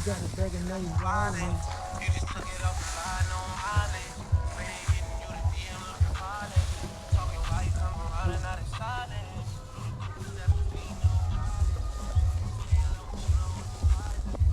got a bag of nice wine. You just took it off the line on Molly. When they hitting you the DM looking violent. Talking white, come running out of silence. 17 no problem.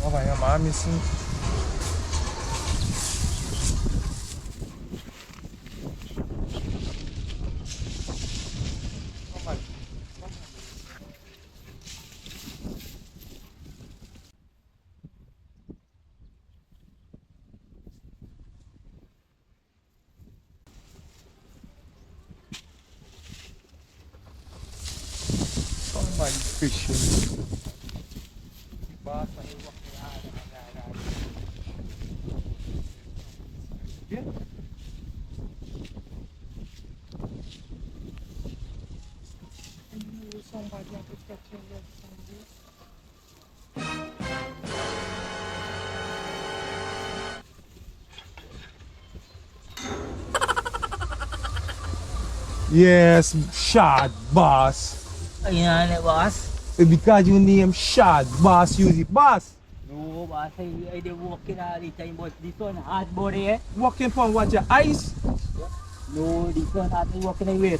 Oh my God, mom missing. Somebody fishing. Boss, I walking out of that. Yeah. Somebody have to catch him with somebody. Yes, shot boss. Ayan, boss. Because you name shot boss, use it boss. No, boss. I did walking all the time, but this one hard body, eh? Walking from what your eyes? No, this one hard walking away.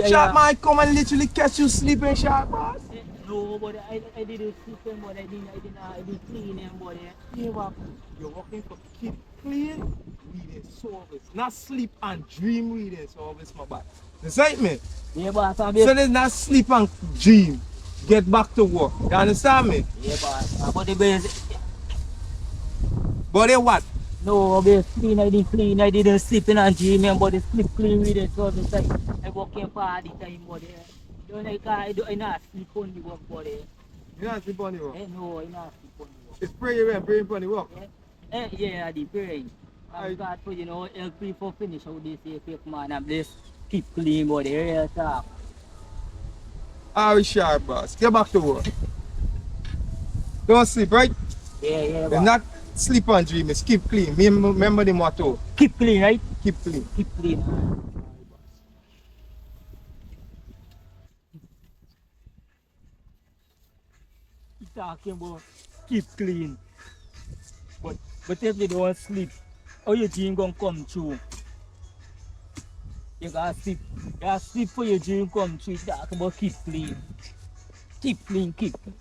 Shot man come and literally catch you sleeping, shot boss. No, but I didn't sleep him, but I didn't clean him, but You're working for keep clean reading service, not sleep and dream reading service, my bad. Decide me. yeah, boss. So there's not sleep and dream. Get back to work. You understand me? Yeah, boss. But the base. But then what? No, base clean. I didn't sleep in and dream him, but the sleep clean with it. So I working for all the time, but don't I not sleep on the work, but You not sleep on the work? no, I not sleep on the work. It's praying and praying for the work. Yeah, the praying. I'm glad for, help people finish out this here, man, and this keep clean, but the real talk. Alright, sharp boss. Get back to work. Don't sleep, right? Yeah, It's not sleep and dream, it's keep clean. Remember the motto. keep clean, right? Keep clean. Keep clean. He's talking about keep clean. But if you don't sleep, how your dream gonna come true? You gotta sleep for your dream come true. Talk about keep clean. Keep clean, keep clean.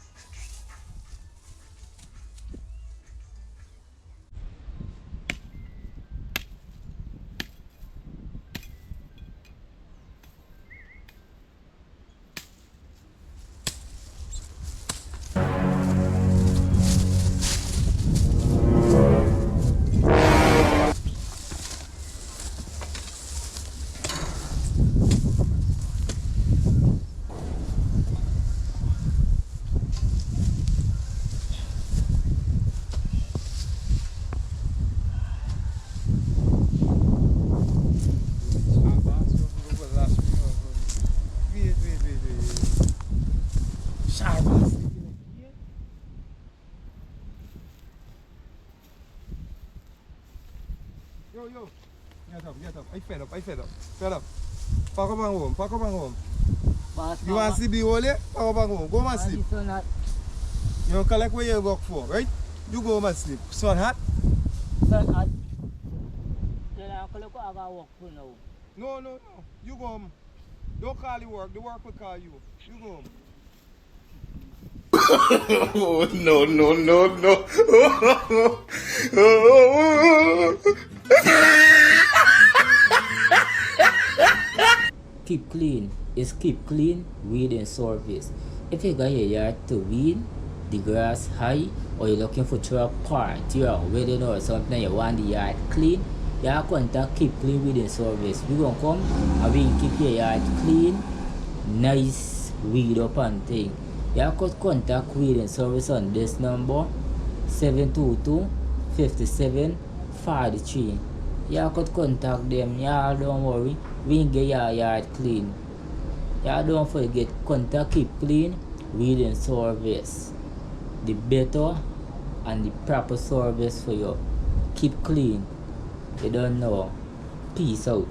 Yo. Get up. I fed up. Pack up and home. Boss, You want to see the hole here? Pack up and home. Go home and sleep. You don't collect where you work for, right? You go home and sleep. Sun hot? Sun hot. Then I collect what I got work for now. No. You go home. Don't call the work will call you. You go home. Oh, no. keep clean is keep clean weeding service. If you got your yard to weed, the grass high, or you're looking for a party or wedding or something, you want the yard clean, you have contact keep clean weeding service. We gonna come and we keep your yard clean, nice weed up and thing. You have to contact weeding service on this number 722-5743. You could contact them. Y'all don't worry, we can get your yard clean. Y'all don't forget, contact keep clean weeding service. The better and the proper service for you. Keep clean. You don't know. Peace out.